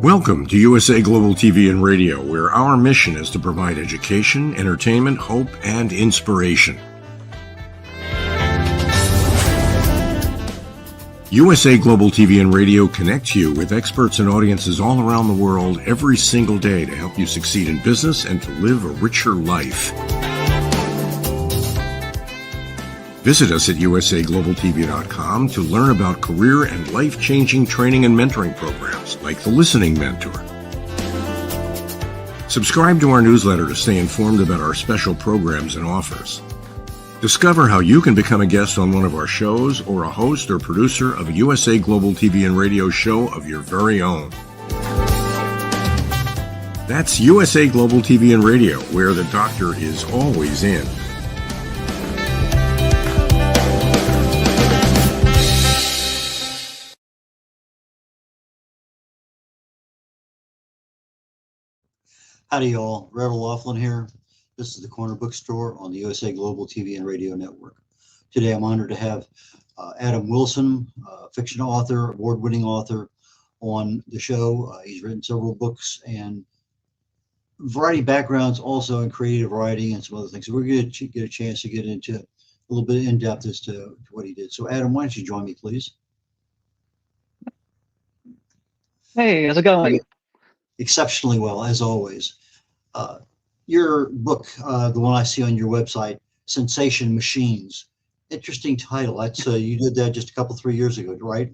Welcome to USA Global TV and Radio, where our mission is to provide education, entertainment, hope, and inspiration. USA Global TV and Radio connects you with experts and audiences all around the world every single day to help you succeed in business and to live a richer life. Visit us at usaglobaltv.com to learn about career and life-changing training and mentoring programs like the Listening Mentor. Subscribe to our newsletter to stay informed about our special programs and offers. Discover how you can become a guest on one of our shows or a host or producer of a USA Global TV and Radio show of your very own. That's USA Global TV and Radio, where the doctor is always in. Howdy, y'all. Reverend Laughlin here. This is the Corner Bookstore on the USA Global TV and Radio Network. Today, I'm honored to have Adam Wilson, fiction author, award-winning author, on the show. He's written several books and variety backgrounds, also in creative writing and some other things. So we're going to get a chance to get into a little bit in depth as to what he did. So, Adam, why don't you join me, please? Hey, how's it going? Exceptionally well, as always. Your book, the one I see on your website, Sensation Machines, interesting title. That's you did that just a 3 years ago, right?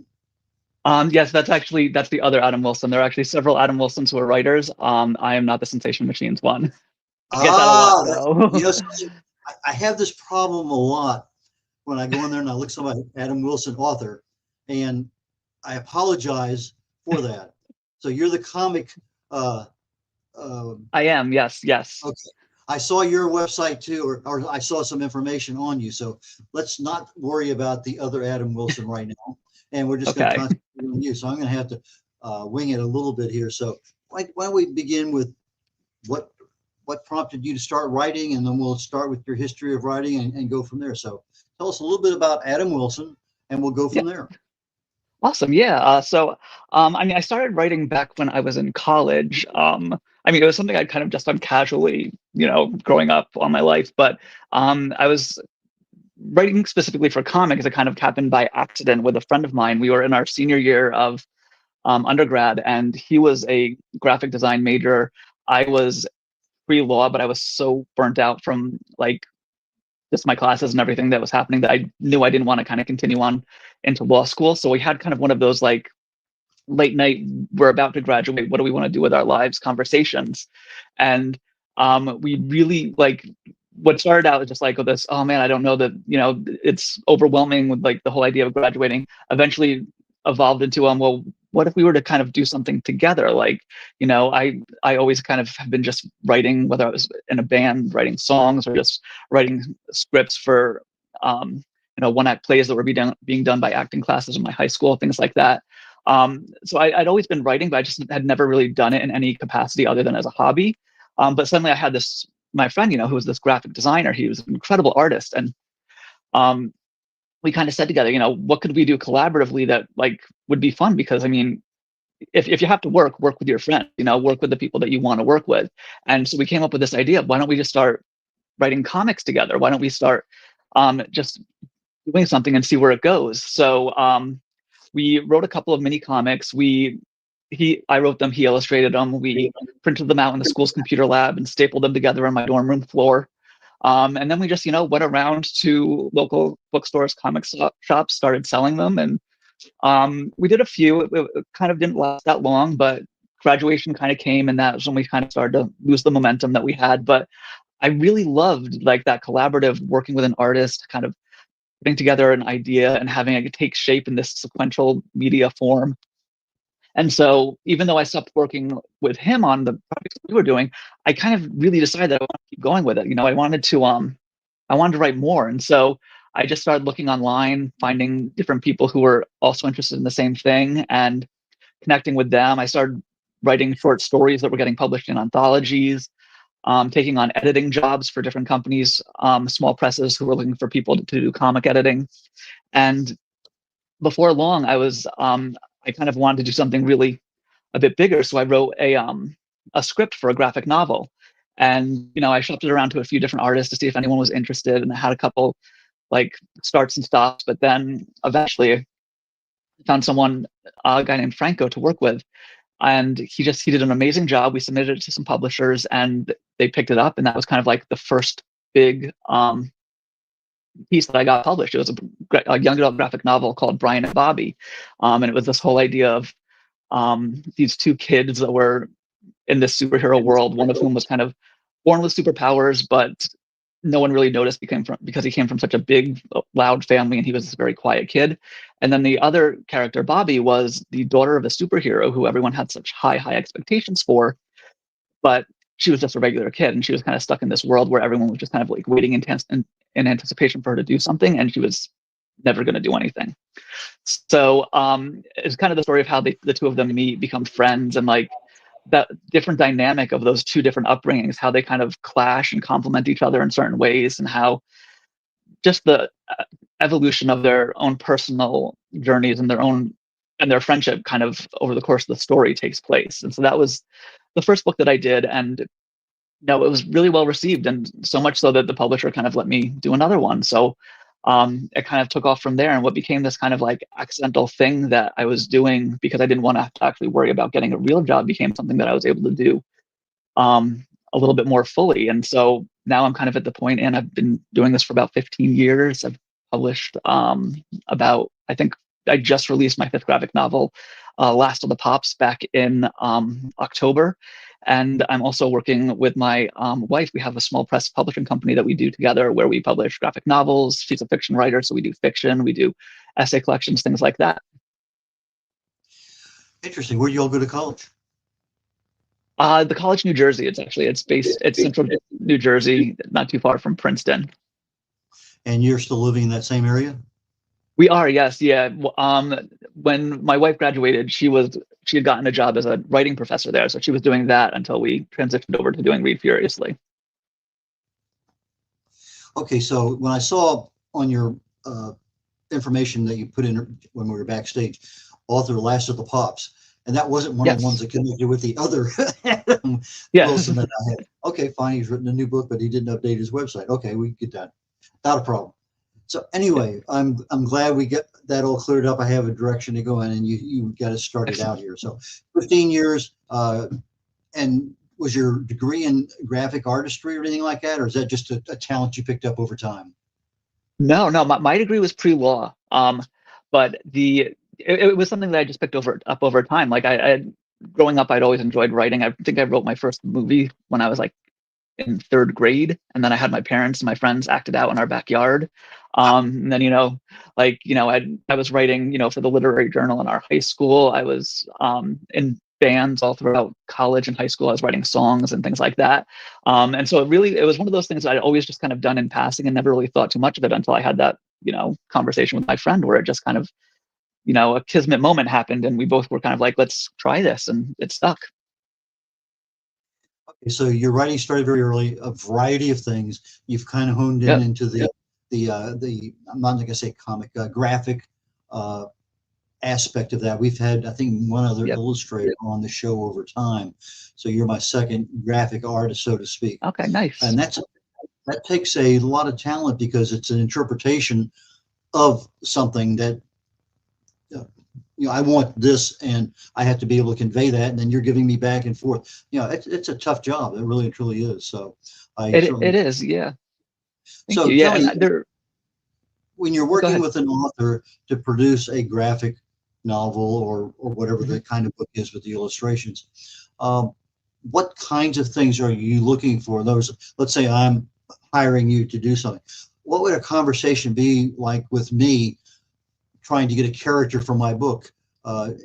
Yes, that's the other Adam Wilson. There are actually several Adam Wilsons who are writers. I am not the Sensation Machines one. I get that a lot, though. Yes, I have this problem a lot when I go in there and I look somebody Adam Wilson author, and I apologize for that. So you're the comic. I am, yes. Okay. I saw your website too, or I saw some information on you. So let's not worry about the other Adam Wilson right now. And we're just going to concentrate on you. So I'm going to have to wing it a little bit here. So why don't we begin with what prompted you to start writing, and then we'll start with your history of writing and go from there. So tell us a little bit about Adam Wilson, and we'll go from there. Awesome. Yeah. I started writing back when I was in college. It was something I'd kind of just done casually, growing up all my life. But I was writing specifically for comics. It kind of happened by accident with a friend of mine. We were in our senior year of undergrad, and he was a graphic design major. I was pre-law, but I was so burnt out from just my classes and everything that was happening that I knew I didn't want to kind of continue on into law school. So we had kind of one of those late night, we're about to graduate, what do we want to do with our lives conversations. And we really what started out as just this, oh man, I don't know that, it's overwhelming with the whole idea of graduating, eventually evolved into, well, what if we were to kind of do something together? I always kind of have been just writing, whether I was in a band, writing songs, or just writing scripts for, one-act plays that were being done by acting classes in my high school, things like that. So I'd always been writing, but I just had never really done it in any capacity other than as a hobby. But suddenly I had my friend, who was this graphic designer. He was an incredible artist. And we kind of said together, what could we do collaboratively that would be fun? Because if you have to work with your friend, work with the people that you want to work with. And so we came up with this idea of, why don't we just start writing comics together? Why don't we start just doing something and see where it goes? So we wrote a couple of mini comics. I wrote them, he illustrated them. We printed them out in the school's computer lab and stapled them together on my dorm room floor. And then we just, went around to local bookstores, comic shops, started selling them. And we did a few. It kind of didn't last that long, but graduation kind of came, and that was when we kind of started to lose the momentum that we had. But I really loved that collaborative working with an artist, kind of putting together an idea and having it take shape in this sequential media form. And so even though I stopped working with him on the projects we were doing, I kind of really decided that I want to keep going with it. I wanted to write more. And so I just started looking online, finding different people who were also interested in the same thing and connecting with them. I started writing short stories that were getting published in anthologies, taking on editing jobs for different companies, small presses who were looking for people to do comic editing. And before long, I kind of wanted to do something really a bit bigger. So I wrote a script for a graphic novel, and I shopped it around to a few different artists to see if anyone was interested, and I had a couple like starts and stops, but then eventually I found someone, a guy named Franco, to work with, and he did an amazing job. We submitted it to some publishers, and they picked it up, and that was kind of like the first big piece that I got published. It was a young adult graphic novel called Brian and Bobby, and it was this whole idea of these two kids that were in this superhero world, one of whom was kind of born with superpowers, but no one really noticed because he came from such a big, loud family, and he was this very quiet kid. And then the other character, Bobby, was the daughter of a superhero who everyone had such high expectations for, but she was just a regular kid, and she was kind of stuck in this world where everyone was just kind of like waiting in anticipation for her to do something, and she was never going to do anything. So it's kind of the story of how the two of them meet, become friends, and like that different dynamic of those two different upbringings, how they kind of clash and complement each other in certain ways, and how just the evolution of their own personal journeys and their friendship kind of over the course of the story takes place. And so that was the first book that I did, and it was really well received, and so much so that the publisher kind of let me do another one. So it kind of took off from there, and what became this kind of like accidental thing that I was doing because I didn't want to have to actually worry about getting a real job became something that I was able to do a little bit more fully. And so now I'm kind of at the point, and I've been doing this for about 15 years. I've published I think I just released my 5th graphic novel, Last of the Pops, back in October. And I'm also working with my wife. We have a small press publishing company that we do together where we publish graphic novels. She's a fiction writer, so we do fiction, we do essay collections, things like that. Interesting. Where do you all go to college? The college, New Jersey. It's based at Central New Jersey, not too far from Princeton. And you're still living in that same area? We are, yes, yeah. When my wife graduated, she had gotten a job as a writing professor there, so she was doing that until we transitioned over to doing Read Furiously. Okay, so when I saw on your information that you put in when we were backstage, author Last of the Pops, and that wasn't one of the ones that connected with the other Adam Wilson that I had. Okay, fine, he's written a new book, but he didn't update his website. Okay, we get that. Not a problem. So anyway, I'm glad we get that all cleared up. I have a direction to go in, and you got it started out here. So 15 years, and was your degree in graphic artistry or anything like that, or is that just a talent you picked up over time? No, my degree was pre-law, but it was something that I just picked up over time. Like growing up, I'd always enjoyed writing. I think I wrote my first movie when I was like in 3rd grade, and then I had my parents and my friends act it out in our backyard. And then I was writing for the literary journal in our high school. I was in bands all throughout college and high school. I was writing songs and things like that. And so it was one of those things that I'd always just kind of done in passing and never really thought too much of it until I had that conversation with my friend where it just kind of a kismet moment happened, and we both were kind of like, let's try this, and it stuck. Okay, so your writing started very early, a variety of things. You've kind of honed in into the I'm not going to say comic, graphic aspect of that. We've had, I think, one other illustrator on the show over time. So you're my second graphic artist, so to speak. Okay, nice. And that takes a lot of talent because it's an interpretation of something that I want this, and I have to be able to convey that, and then you're giving me back and forth. It's a tough job. It really and truly is. So it is, yeah. Thank you. Yeah, when you're working with an author to produce a graphic novel or whatever the kind of book is with the illustrations, what kinds of things are you looking for? Let's say I'm hiring you to do something. What would a conversation be like with me trying to get a character for my book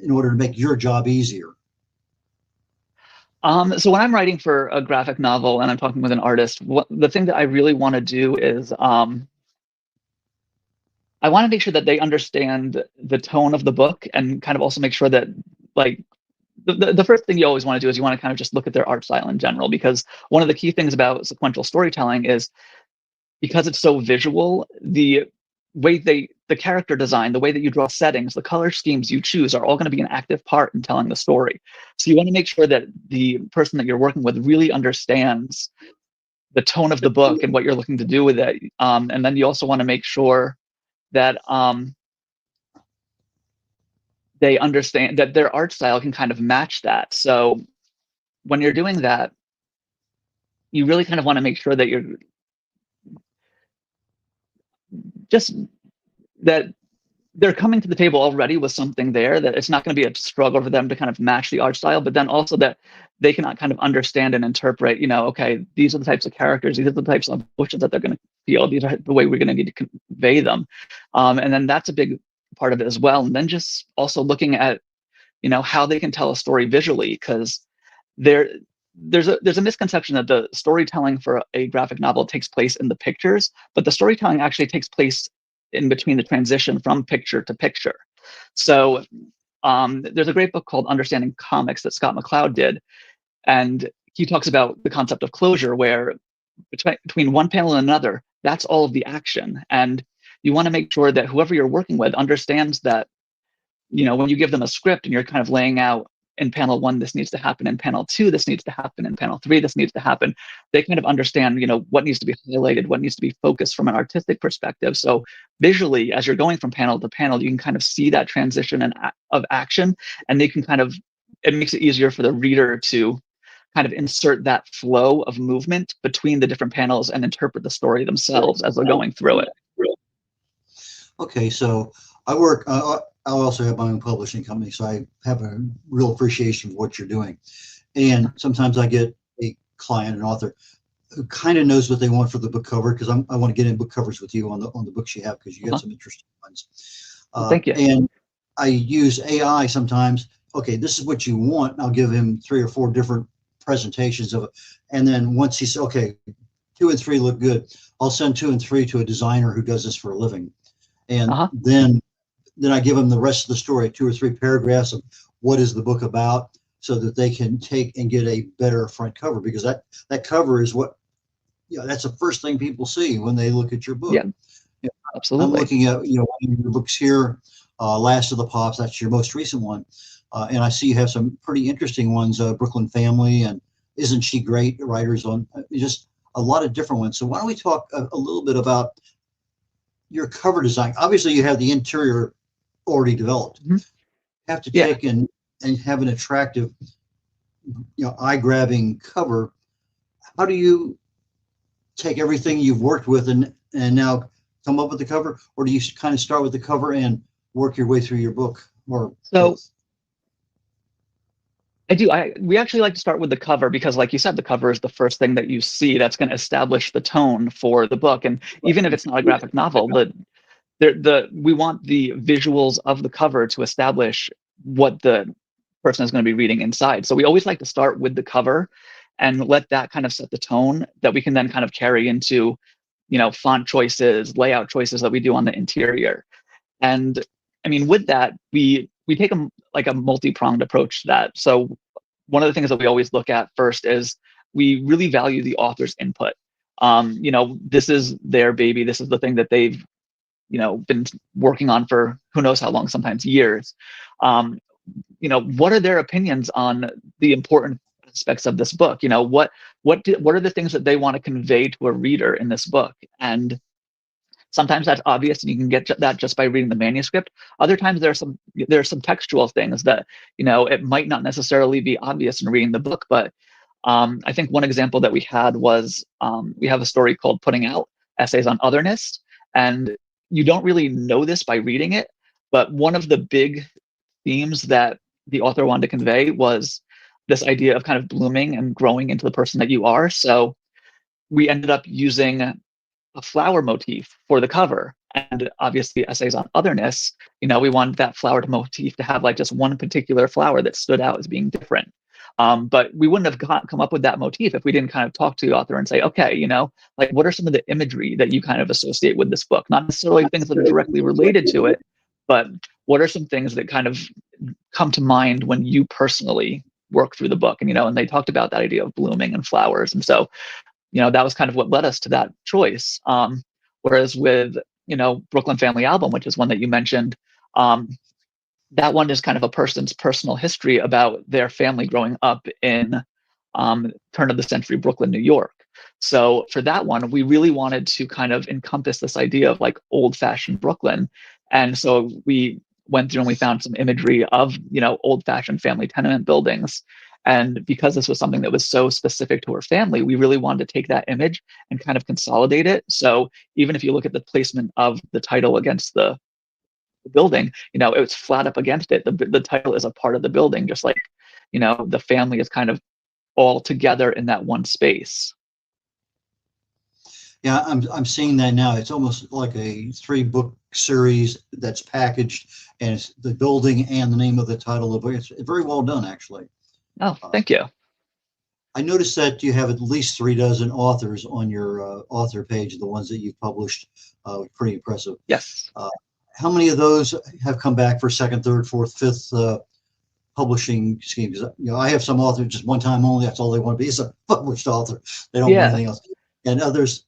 in order to make your job easier? So when I'm writing for a graphic novel and I'm talking with an artist, the thing that I really want to do is I want to make sure that they understand the tone of the book, and kind of also make sure that, like, the first thing you always want to do is you want to kind of just look at their art style in general, because one of the key things about sequential storytelling is because it's so visual, the way they the character design, the way that you draw settings, the color schemes you choose are all going to be an active part in telling the story. So you want to make sure that the person that you're working with really understands the tone of the book and what you're looking to do with it. And then you also want to make sure that they understand that their art style can kind of match that. So when you're doing that, you really kind of want to make sure that you're just that they're coming to the table already with something there, that it's not going to be a struggle for them to kind of match the art style, but then also that they cannot kind of understand and interpret, okay, these are the types of characters, these are the types of emotions that they're going to feel, these are the way we're going to need to convey them. And then that's a big part of it as well. And then just also looking at, how they can tell a story visually, because there's a misconception that the storytelling for a graphic novel takes place in the pictures, but the storytelling actually takes place in between the transition from picture to picture. So there's a great book called Understanding Comics that Scott McCloud did, and he talks about the concept of closure, where between one panel and another, that's all of the action. And you want to make sure that whoever you're working with understands that, when you give them a script and you're kind of laying out in panel 1, this needs to happen, in panel 2, this needs to happen, in panel 3, this needs to happen, they kind of understand, what needs to be highlighted, what needs to be focused from an artistic perspective. So visually, as you're going from panel to panel, you can kind of see that transition of action, and they can it makes it easier for the reader to kind of insert that flow of movement between the different panels and interpret the story themselves as they're going through it. Okay, so I work, I also have my own publishing company, so I have a real appreciation for what you're doing. And sometimes I get a client, an author, who kind of knows what they want for the book cover, because I want to get in book covers with you on the books you have, because you got some interesting ones. Thank you. And I use AI sometimes. Okay, this is what you want. I'll give him 3 or 4 different presentations of it. And then once he says, okay, 2 and 3 look good, I'll send 2 and 3 to a designer who does this for a living. And then I give them the rest of the story, 2 or 3 paragraphs of what is the book about, so that they can take and get a better front cover, because that cover is what, that's the first thing people see when they look at your book. Yeah, absolutely. I'm looking at, one of your books here, Last of the Pops, that's your most recent one. And I see you have some pretty interesting ones, Brooklyn Family and Isn't She Great, writers on just a lot of different ones. So why don't we talk a little bit about your cover design? Obviously you have the interior already developed. Have to take and have an attractive, eye-grabbing cover. How do you take everything you've worked with and now come up with the cover, or do you kind of start with the cover and work your way through your book? Or so we actually like to start with the cover, because like you said, the cover is the first thing that you see that's going to establish the tone for the book. And even if it's not a graphic novel, we want the visuals of the cover to establish what the person is going to be reading inside. So we always like to start with the cover and let that kind of set the tone that we can then kind of carry into, font choices, layout choices that we do on the interior. And I mean, with that, we take a multi-pronged approach to that. So one of the things that we always look at first is we really value the author's input. This is their baby. This is the thing that they've been working on for who knows how long, sometimes years. What are their opinions on the important aspects of this book? What are the things that they want to convey to a reader in this book? And sometimes that's obvious, and you can get that just by reading the manuscript. Other times there are some textual things that it might not necessarily be obvious in reading the book. But I think one example that we had was we have a story called Putting Out: Essays on Otherness, and you don't really know this by reading it, but one of the big themes that the author wanted to convey was this idea of kind of blooming and growing into the person that you are. So we ended up using a flower motif for the cover, and obviously Essays on Otherness, we wanted that flower motif to have like just one particular flower that stood out as being different. But we wouldn't have come up with that motif if we didn't kind of talk to the author and say, okay, like what are some of the imagery that you kind of associate with this book? Not necessarily things that are directly related to it, but what are some things that kind of come to mind when you personally work through the book? And they talked about that idea of blooming and flowers. And so, that was kind of what led us to that choice. Whereas with Brooklyn Family Album, which is one that you mentioned, that one is kind of a person's personal history about their family growing up in turn of the century Brooklyn, New York. So for that one, we really wanted to kind of encompass this idea of like old fashioned Brooklyn. And so we went through and we found some imagery of, old fashioned family tenement buildings. And because this was something that was so specific to her family, we really wanted to take that image and kind of consolidate it. So even if you look at the placement of the title against the building, it's flat up against it. The title is a part of the building, just like, the family is kind of all together in that one space. Yeah, I'm seeing that now. It's almost like a 3-book series that's packaged, and it's the building and the name of the title of it. It's very well done, actually. Oh, thank you. I noticed that you have at least 3 dozen authors on your author page, the ones that you've published. Pretty impressive. Yes. How many of those have come back for second, third, fourth, fifth publishing schemes? I have some authors just one time only. That's all they want to be, is a published author. They don't want anything else. And others,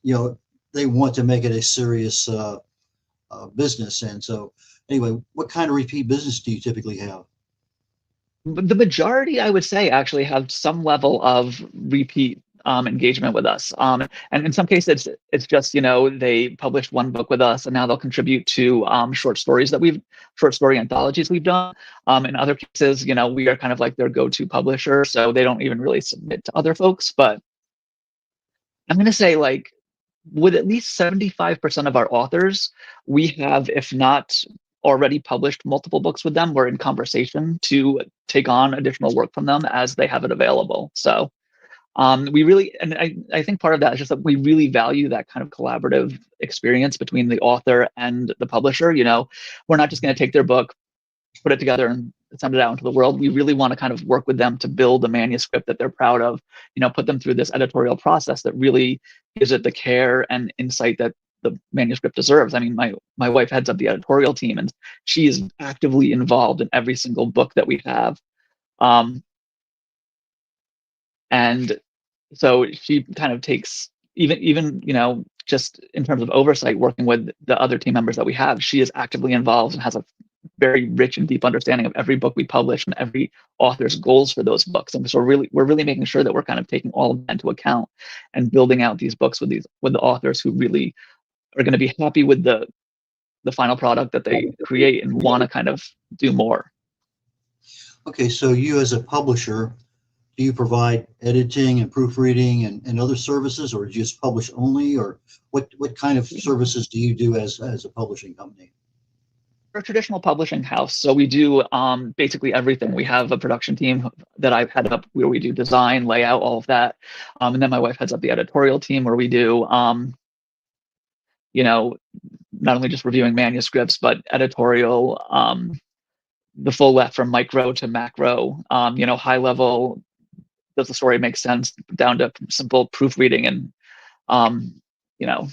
they want to make it a serious business. And so, anyway, what kind of repeat business do you typically have? The majority, I would say, actually have some level of repeat engagement with us. And in some cases, it's just, they published one book with us and now they'll contribute to short story anthologies we've done. In other cases, we are kind of like their go-to publisher, so they don't even really submit to other folks. But I'm going to say, like, with at least 75% of our authors, we have, if not already published multiple books with them, we're in conversation to take on additional work from them as they have it available. So we really, and I think part of that is just that we really value that kind of collaborative experience between the author and the publisher. We're not just going to take their book, put it together and send it out into the world. We really want to kind of work with them to build a manuscript that they're proud of, put them through this editorial process that really gives it the care and insight that the manuscript deserves. I mean, my wife heads up the editorial team and she is actively involved in every single book that we have. And so she kind of takes even just in terms of oversight, working with the other team members that we have, she is actively involved and has a very rich and deep understanding of every book we publish and every author's goals for those books. And so we're really making sure that we're kind of taking all of that into account and building out these books with the authors who really are going to be happy with the final product that they create and want to kind of do more. Okay, so you as a publisher, do you provide editing and proofreading and other services, or do you just publish only, or what kind of services do you do as a publishing company? We're a traditional publishing house, so we do basically everything. We have a production team that I've headed up where we do design, layout, all of that. And then my wife heads up the editorial team where we do, not only just reviewing manuscripts, but editorial, the full left from micro to macro, high level, does the story make sense, down to simple proofreading and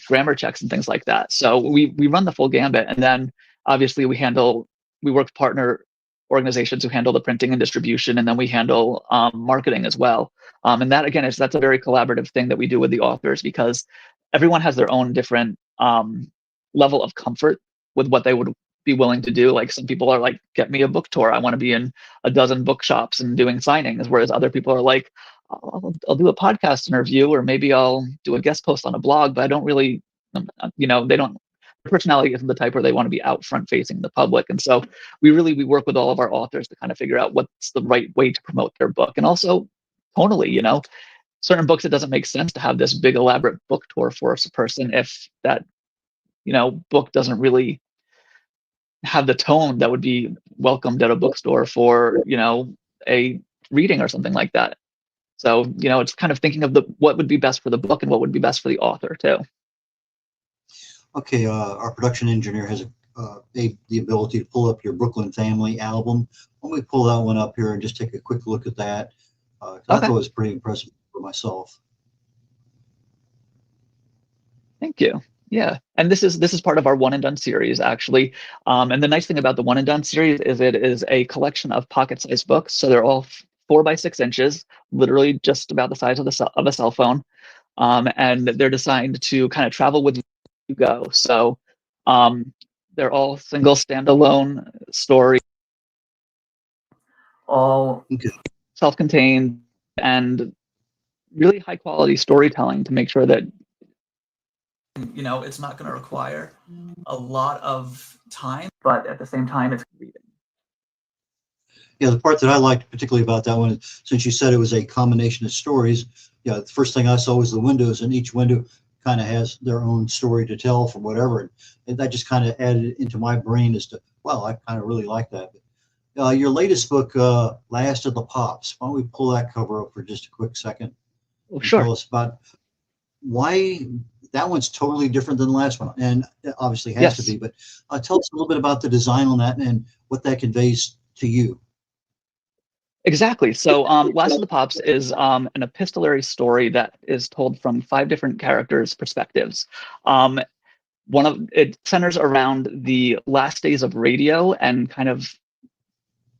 grammar checks and things like that. So we run the full gambit. And then obviously we work with partner organizations who handle the printing and distribution, and then we handle marketing as well. And that, again, that's a very collaborative thing that we do with the authors, because everyone has their own different level of comfort with what they would be willing to do. Like, some people are like, get me a book tour, I want to be in a dozen bookshops and doing signings, whereas other people are like, I'll do a podcast interview, or maybe I'll do a guest post on a blog, but I don't really, their personality isn't the type where they want to be out front facing the public. And so we work with all of our authors to kind of figure out what's the right way to promote their book. And also tonally, certain books, it doesn't make sense to have this big elaborate book tour for a person if that, book doesn't really have the tone that would be welcomed at a bookstore for, a reading or something like that. So, it's kind of thinking of what would be best for the book and what would be best for the author too. Okay, our production engineer has the ability to pull up your Brooklyn Family album. Why don't we pull that one up here and just take a quick look at that? I thought it was pretty impressive for myself. Thank you. Yeah, and this is part of our one and done series, actually. And the nice thing about the one and done series is it is a collection of pocket-sized books. So they're all 4 by 6 inches, literally just about the size of a cell phone, and they're designed to kind of travel with you go. So They're all single standalone stories, all Okay. self-contained, and really high quality storytelling to make sure that it's not going to require a lot of time, but at the same time it's reading. Yeah, the part that I liked particularly about that one, since you said it was a combination of stories, the first thing I saw was the windows, and each window kind of has their own story to tell from whatever. And that just kind of added into my brain as to, well, I kind of really like that. Your latest book, Last of the Pops, why don't we pull that cover up for just a quick second Oh, and sure. tell us about why that one's totally different than the last one, and it obviously has to Yes. be, but tell us a little bit about the design on that and what that conveys to you. Exactly. So, Last of the Pops is an epistolary story that is told from 5 different characters' perspectives. One of it centers around the last days of radio and kind of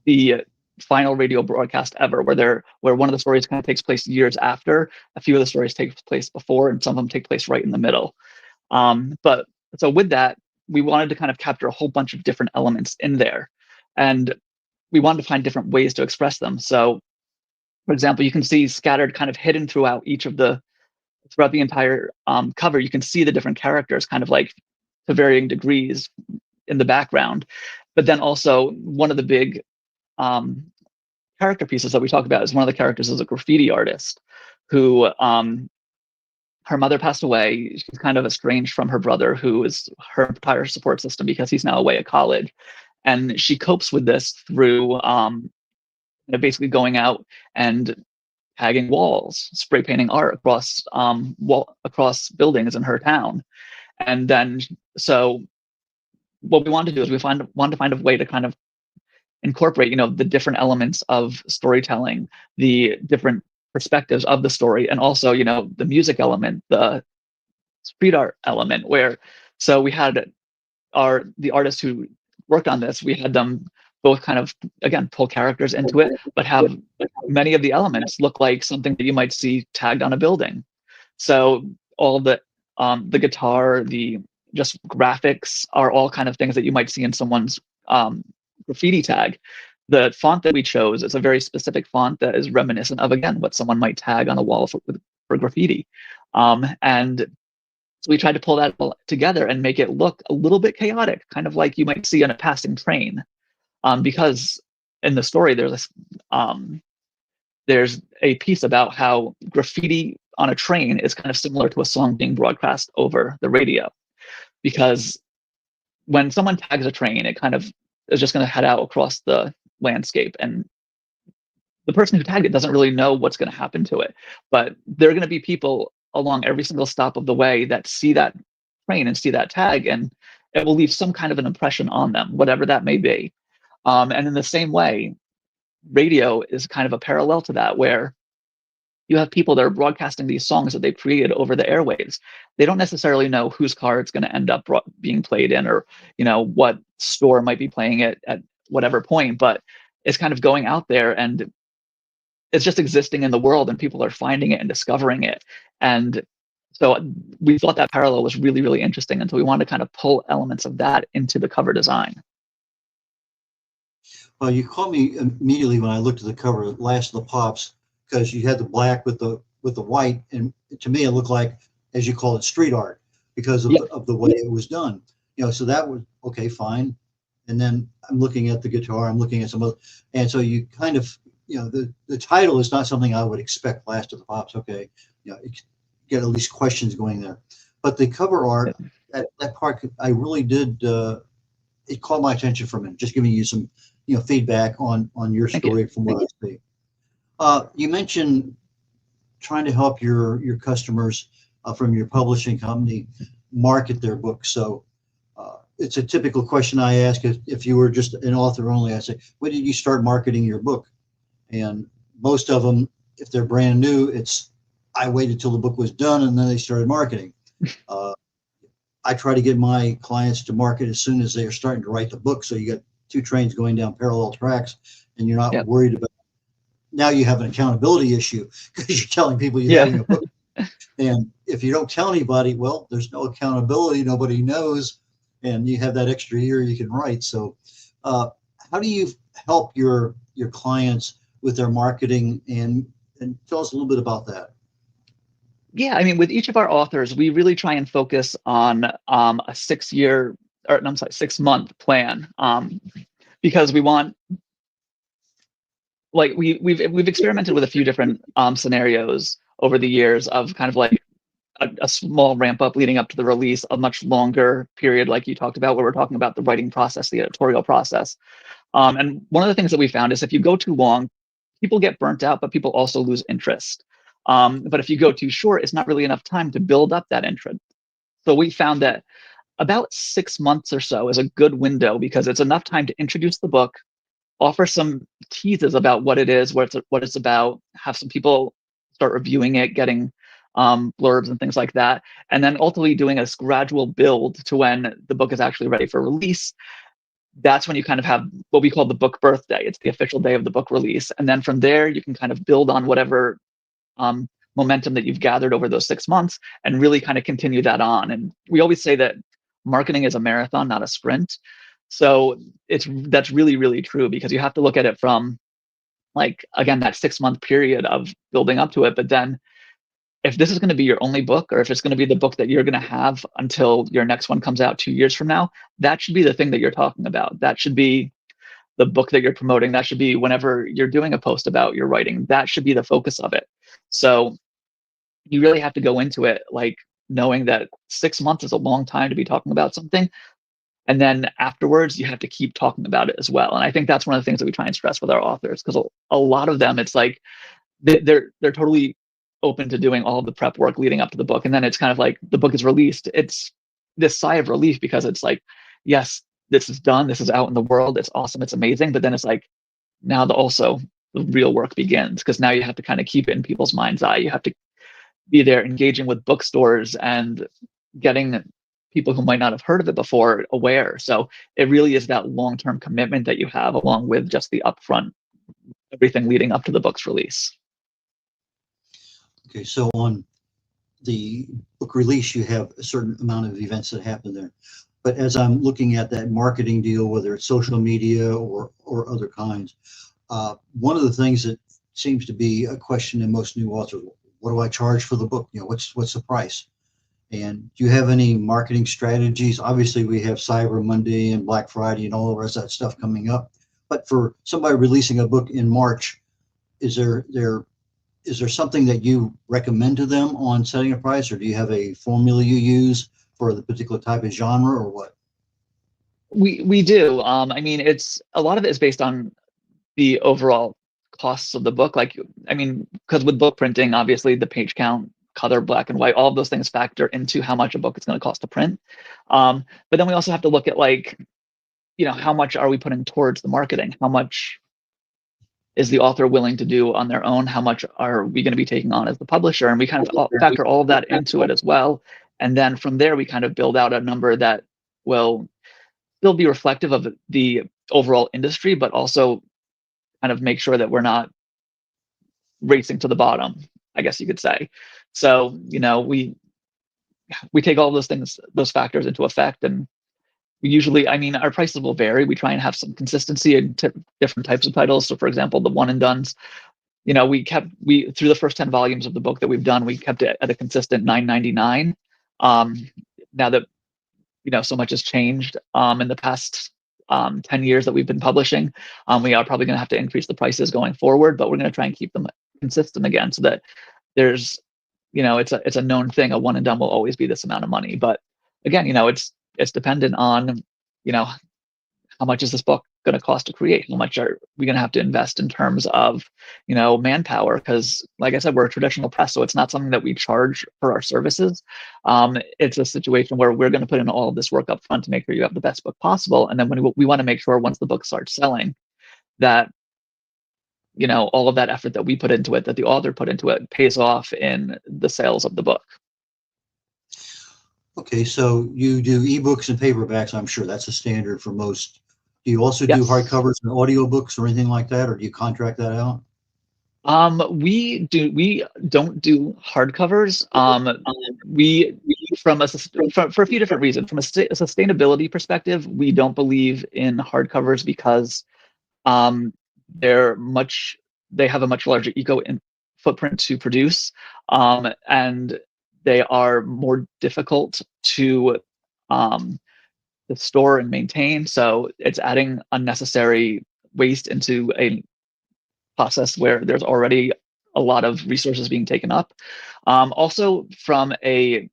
the final radio broadcast ever, where one of the stories kind of takes place years after. A few of the stories take place before, and some of them take place right in the middle. But so with that, we wanted to kind of capture a whole bunch of different elements in there, and we wanted to find different ways to express them. So, for example, you can see scattered, kind of hidden throughout the entire cover. You can see the different characters, kind of like to varying degrees in the background. But then also one of the big character pieces that we talk about is one of the characters is a graffiti artist who her mother passed away. She's kind of estranged from her brother, who is her entire support system because he's now away at college. And she copes with this through basically going out and tagging walls, spray painting art across buildings in her town. And then so what we wanted to do is wanted to find a way to kind of incorporate, the different elements of storytelling, the different perspectives of the story, and also, the music element, the street art element, where so we had the artists who worked on this, we had them both kind of, again, pull characters into it, but have many of the elements look like something that you might see tagged on a building. So all the guitar, the just graphics are all kind of things that you might see in someone's graffiti tag. The font that we chose is a very specific font that is reminiscent of, again, what someone might tag on a wall for graffiti. And so we tried to pull that together and make it look a little bit chaotic, kind of like you might see on a passing train. Because in the story, there's a piece about how graffiti on a train is kind of similar to a song being broadcast over the radio. Because when someone tags a train, it kind of is just going to head out across the landscape. And the person who tagged it doesn't really know what's going to happen to it. But there are going to be people along every single stop of the way that see that train and see that tag, and it will leave some kind of an impression on them, whatever that may be. And in the same way, radio is kind of a parallel to that, where you have people that are broadcasting these songs that they've created over the airwaves. They don't necessarily know whose car it's going to end up being played in, or what store might be playing it at whatever point, but it's kind of going out there and it's just existing in the world, and people are finding it and discovering it. And so we thought that parallel was really, really interesting, and so we wanted to kind of pull elements of that into the cover design. Well, you caught me immediately when I looked at the cover, Last of the Pops, because you had the black with the white, and to me it looked like, as you call it, street art because of, of the way it was done. So that was okay, fine. And then I'm looking at the guitar, I'm looking at some other, and so you kind of, the title is not something I would expect. Last of the Pops, okay, get at least questions going there. But the cover art, that part, I really did. It caught my attention for a minute. Just giving you some, feedback on your story from what I see. You mentioned trying to help your customers from your publishing company market their books. So it's a typical question I ask if you were just an author only. I say, when did you start marketing your book? And most of them, if they're brand new, it's I waited till the book was done and then they started marketing. I try to get my clients to market as soon as they are starting to write the book. So you got two trains going down parallel tracks, and you're not worried about. Now you have an accountability issue because you're telling people you're having a book. And if you don't tell anybody, well, there's no accountability. Nobody knows. and you have that extra year you can write. So, how do you help your clients with their marketing, and tell us a little bit about that? Yeah, I mean, with each of our authors, we really try and focus on a 6 year, or no, I'm sorry, 6 month plan, because we want, like, we've experimented with a few different scenarios over the years of kind of like a small ramp up leading up to the release, a much longer period, like you talked about, where we're talking about the writing process, the editorial process. And one of the things that we found is if you go too long, people get burnt out, but people also lose interest. But if you go too short, it's not really enough time to build up that interest. So we found that about 6 months or so is a good window because it's enough time to introduce the book, offer some teases about what it is, what it's about, have some people start reviewing it, getting blurbs and things like that, and then ultimately doing a gradual build to when the book is actually ready for release. That's when you kind of have what we call the book birthday. It's the official day of the book release. And then from there, you can kind of build on whatever momentum that you've gathered over those 6 months and really kind of continue that on. And we always say that marketing is a marathon, not a sprint. So that's really, really true because you have to look at it from, like, again, that 6 month period of building up to it. But then if this is going to be your only book, or if it's going to be the book that you're going to have until your next one comes out 2 years from now, that should be the thing that you're talking about. That should be the book that you're promoting. That should be whenever you're doing a post about your writing, that should be the focus of it. So you really have to go into it like knowing that 6 months is a long time to be talking about something. And then afterwards, you have to keep talking about it as well. And I think that's one of the things that we try and stress with our authors, because a lot of them, it's like they're totally open to doing all of the prep work leading up to the book, and then it's kind of like the book is released, it's this sigh of relief because it's like, yes, this is done, this is out in the world, it's awesome, it's amazing. But then it's like, now also the real work begins, because now you have to kind of keep it in people's mind's eye. You have to be there engaging with bookstores and getting people who might not have heard of it before aware. So it really is that long-term commitment that you have, along with just the upfront, everything leading up to the book's release. Okay, so on the book release, you have a certain amount of events that happen there. But as I'm looking at that marketing deal, whether it's social media or other kinds, one of the things that seems to be a question in most new authors: what do I charge for the book? You know, what's the price? And do you have any marketing strategies? Obviously, we have Cyber Monday and Black Friday and all the rest of that stuff coming up. But for somebody releasing a book in March, is there something that you recommend to them on setting a price, or do you have a formula you use for the particular type of genre, or what? We do. I mean, it's a lot of it is based on the overall costs of the book. Like, I mean, because with book printing, obviously the page count, color, black and white, all of those things factor into how much a book is going to cost to print. But then we also have to look at, like, how much are we putting towards the marketing? How much is the author willing to do on their own? How much are we going to be taking on as the publisher? And we kind of factor all of that into it as well. And then from there, we kind of build out a number that will still be reflective of the overall industry, but also kind of make sure that we're not racing to the bottom, I guess you could say. So, we take all those things, those factors into effect, and we usually, I mean, our prices will vary. We try and have some consistency in different types of titles. So, for example, the one and dones, we through the first 10 volumes of the book that we've done, we kept it at a consistent $9.99. Now that so much has changed in the past 10 years that we've been publishing, we are probably going to have to increase the prices going forward, but we're going to try and keep them consistent again, so that there's, it's a known thing. A one and done will always be this amount of money. But again, it's dependent on, how much is this book going to cost to create? How much are we going to have to invest in terms of, manpower? Because, like I said, we're a traditional press, so it's not something that we charge for our services. It's a situation where we're going to put in all of this work up front to make sure you have the best book possible. And then when we want to make sure, once the book starts selling, that, all of that effort that we put into it, that the author put into it, pays off in the sales of the book. Okay, so you do ebooks and paperbacks. I'm sure that's a standard for most. Do you also do Yes. hardcovers and audiobooks or anything like that, or do you contract that out? We don't do hardcovers. We for a few different reasons. From a sustainability perspective, we don't believe in hardcovers because um, they're much they have a much larger footprint to produce, and they are more difficult um, to store and maintain. So it's adding unnecessary waste into a process where there's already a lot of resources being taken up. Also, from a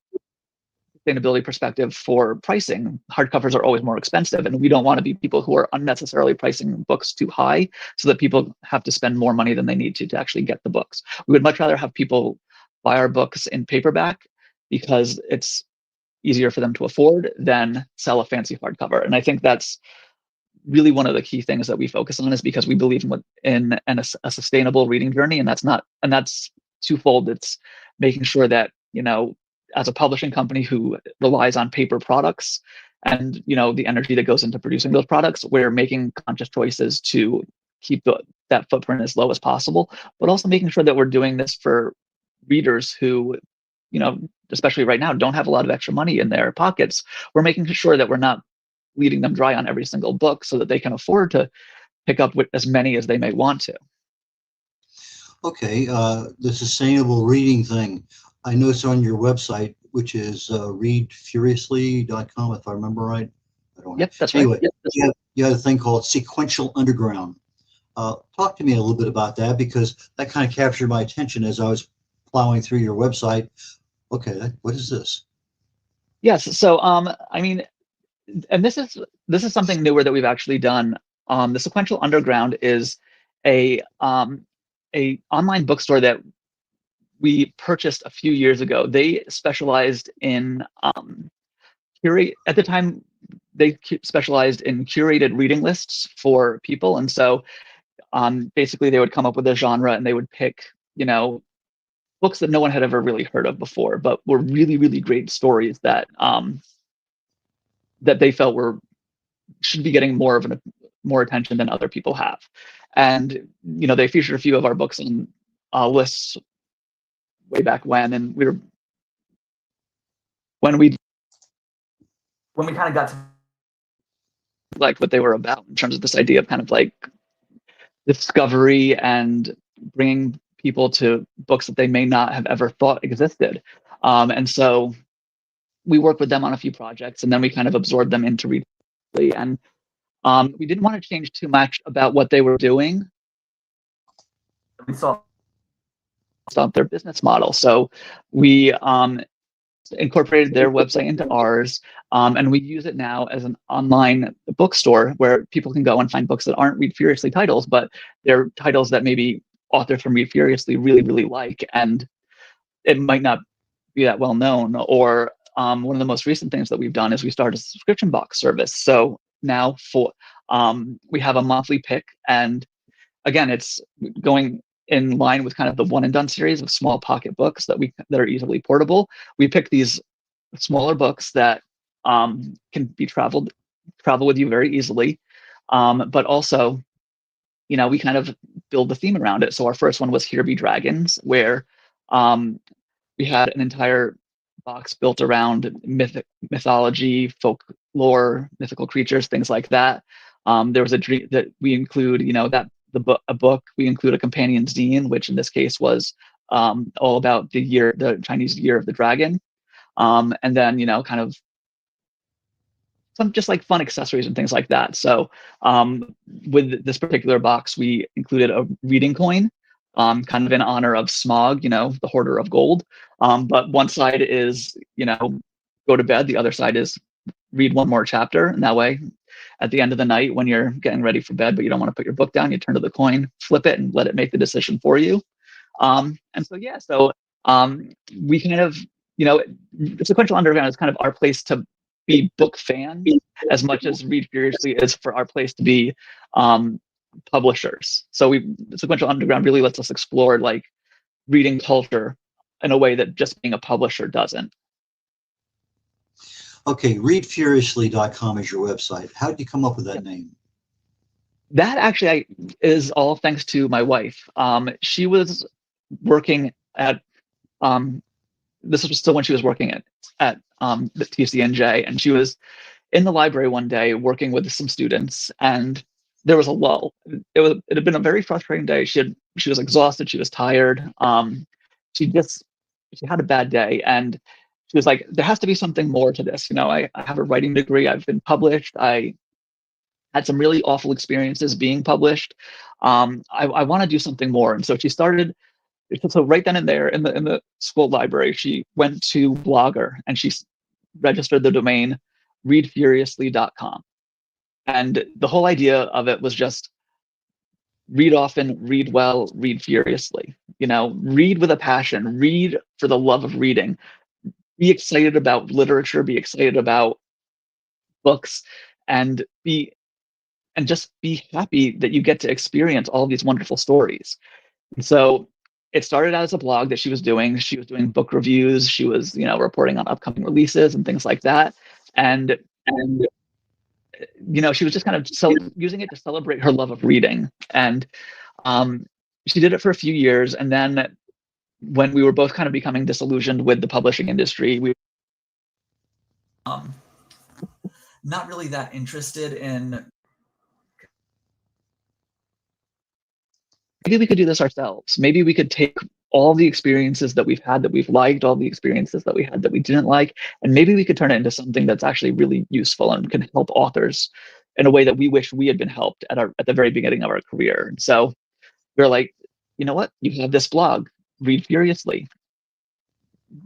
sustainability perspective for pricing, hardcovers are always more expensive, and we don't want to be people who are unnecessarily pricing books too high so that people have to spend more money than they need to actually get the books. We would much rather have people buy our books in paperback because it's easier for them to afford than sell a fancy hardcover. And I think that's really one of the key things that we focus on, is because we believe in a sustainable reading journey, and that's twofold. It's making sure that, as a publishing company who relies on paper products and the energy that goes into producing those products, we're making conscious choices to keep that footprint as low as possible, but also making sure that we're doing this for readers who, especially right now, don't have a lot of extra money in their pockets. We're making sure that we're not leading them dry on every single book so that they can afford to pick up with as many as they may want to. Okay, the sustainable reading thing. I noticed on your website, which is readfuriously.com, if I remember right. I don't know. Yep, that's anyway, right. Yep, that's you had a thing called Sequential Underground. Talk to me a little bit about that, because that kind of captured my attention as I was plowing through your website. Okay, what is this? Yes. So, and this is something newer that we've actually done. The Sequential Underground is a online bookstore that we purchased a few years ago. They specialized in at the time they specialized in curated reading lists for people, and so basically they would come up with a genre and they would pick books that no one had ever really heard of before, but were really, really great stories that that they felt should be getting more attention than other people have. And they featured a few of our books on lists way back when, and when we kind of got to like what they were about in terms of this idea of kind of like discovery and bringing people to books that they may not have ever thought existed. And so we worked with them on a few projects, and then we kind of absorbed them into Read. And we didn't want to change too much about what they were doing. We saw their business model. So we incorporated their website into ours, and we use it now as an online bookstore where people can go and find books that aren't Read Furiously titles, but they're titles that maybe authors from Read Furiously really, really like, and it might not be that well known. Or one of the most recent things that we've done is we started a subscription box service. So now we have a monthly pick, and again, it's going in line with kind of the one and done series of small pocket books that are easily portable. We pick these smaller books that can be travel with you very easily, but also we kind of build the theme around it. So our first one was Here Be Dragons, where we had an entire box built around mythology, folklore, mythical creatures, things like that. There was a dream that we include, a book. We include a companion zine, which in this case was all about the Chinese Year of the Dragon, and then kind of some just like fun accessories and things like that. So with this particular box, we included a reading coin, kind of in honor of Smog, the hoarder of gold. But one side is, go to bed. The other side is read one more chapter. And that way, at the end of the night, when you're getting ready for bed, but you don't want to put your book down, you turn to the coin, flip it, and let it make the decision for you. And so, yeah, we kind of, Sequential Underground is kind of our place to be book fans as much as Read Furiously is for our place to be publishers. So Sequential Underground really lets us explore like reading culture in a way that just being a publisher doesn't. Okay, readfuriously.com is your website. How did you come up with that name? That actually is all thanks to my wife. She was working at this was still when she was working at the TCNJ, and she was in the library one day working with some students, and there was a lull. It had been a very frustrating day. She was exhausted. She was tired. She had a bad day, and she was like, there has to be something more to this. I have a writing degree. I've been published. I had some really awful experiences being published. I want to do something more. And so she started. So right then and there in the school library, she went to Blogger and she registered the domain readfuriously.com. And the whole idea of it was just read often, read well, read furiously. Read with a passion, read for the love of reading, be excited about literature, be excited about books, and just be happy that you get to experience all these wonderful stories. And so it started as a blog that she was doing. She was doing book reviews. She was, reporting on upcoming releases and things like that. And she was just kind of using it to celebrate her love of reading. And she did it for a few years. And then when we were both kind of becoming disillusioned with the publishing industry, we not really that interested in maybe we could do this ourselves. Maybe we could take all the experiences that we've had that we've liked, all the experiences that we had that we didn't like, and maybe we could turn it into something that's actually really useful and can help authors in a way that we wish we had been helped at the very beginning of our career. And so we're like, you know what? You have this blog, Read Furiously.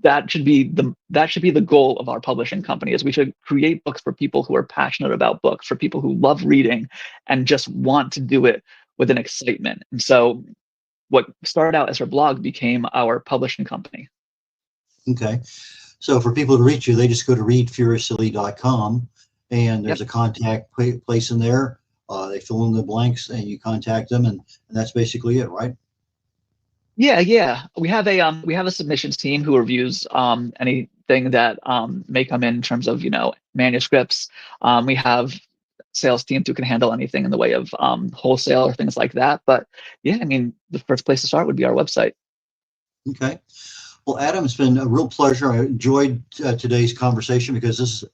That should be the goal of our publishing company, is we should create books for people who are passionate about books, for people who love reading and just want to do it with an excitement. And so what started out as her blog became our publishing company. Okay. So for people to reach you, they just go to readfuriously.com, and there's a contact place in there. They fill in the blanks and you contact them, and that's basically it, right? Yeah. We have a submissions team who reviews anything that may come in terms of manuscripts. We have sales teams who can handle anything in the way of wholesale or things like that. But yeah, the first place to start would be our website. Okay. Well, Adam, it's been a real pleasure. I enjoyed today's conversation because this is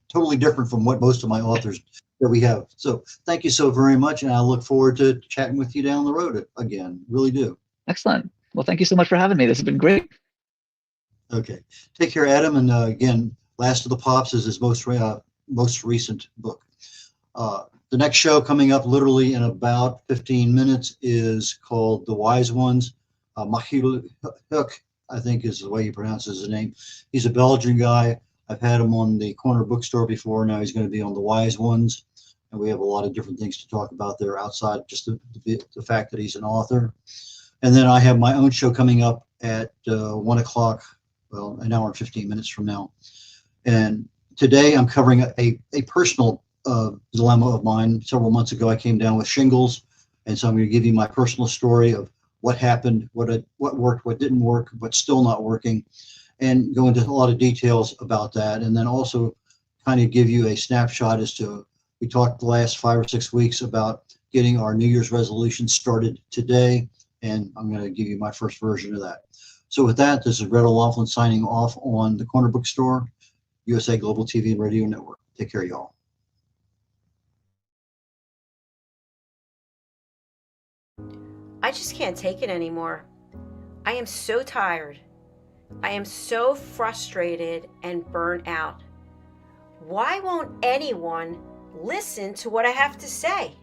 totally different from what most of my authors that we have. So thank you so very much. And I look forward to chatting with you down the road again. Really do. Excellent. Well, thank you so much for having me. This has been great. Okay. Take care, Adam. And again, Last of the Pops is his most recent book. The next show coming up literally in about 15 minutes is called The Wise Ones. Michiel Hoek, I think is the way he pronounces his name. He's a Belgian guy. I've had him on the Corner Bookstore before. Now he's going to be on The Wise Ones. And we have a lot of different things to talk about there outside just the fact that he's an author. And then I have my own show coming up at 1 o'clock, well, an hour and 15 minutes from now. And today I'm covering a personal dilemma of mine. Several months ago, I came down with shingles. And so I'm going to give you my personal story of what happened, what worked, what didn't work, what's still not working, and go into a lot of details about that. And then also kind of give you a snapshot as to, we talked the last 5 or 6 weeks about getting our New Year's resolution started today. And I'm going to give you my first version of that. So with that, this is Red O'Loughlin signing off on the Corner Bookstore, USA Global TV and Radio Network. Take care, y'all. I just can't take it anymore. I am so tired. I am so frustrated and burnt out. Why won't anyone listen to what I have to say?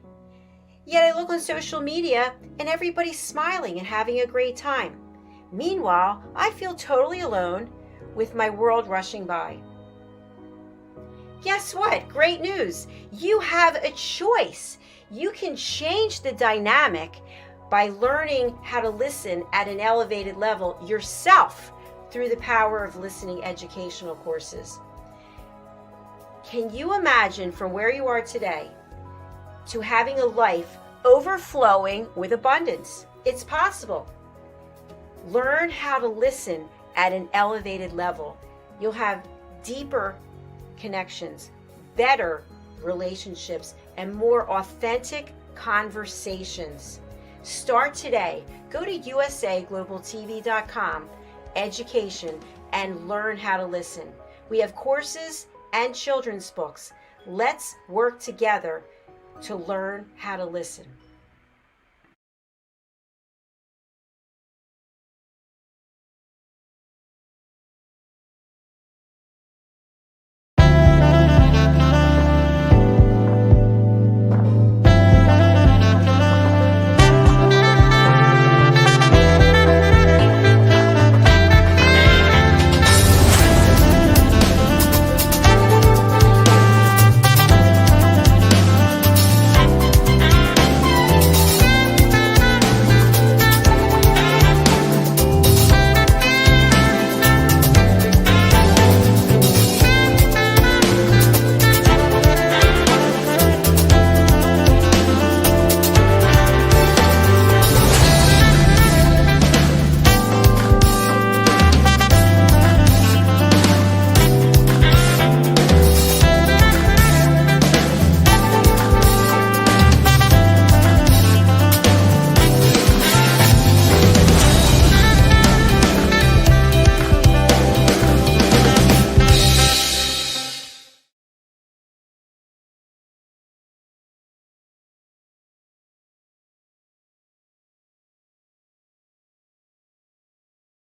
Yet I look on social media and everybody's smiling and having a great time. Meanwhile, I feel totally alone with my world rushing by. Guess what? Great news. You have a choice. You can change the dynamic by learning how to listen at an elevated level yourself through the power of listening educational courses. Can you imagine from where you are today to having a life overflowing with abundance? It's possible. Learn how to listen at an elevated level. You'll have deeper connections, better relationships, and more authentic conversations. Start today. Go to usaglobaltv.com, education, and learn how to listen. We have courses and children's books. Let's work together to learn how to listen.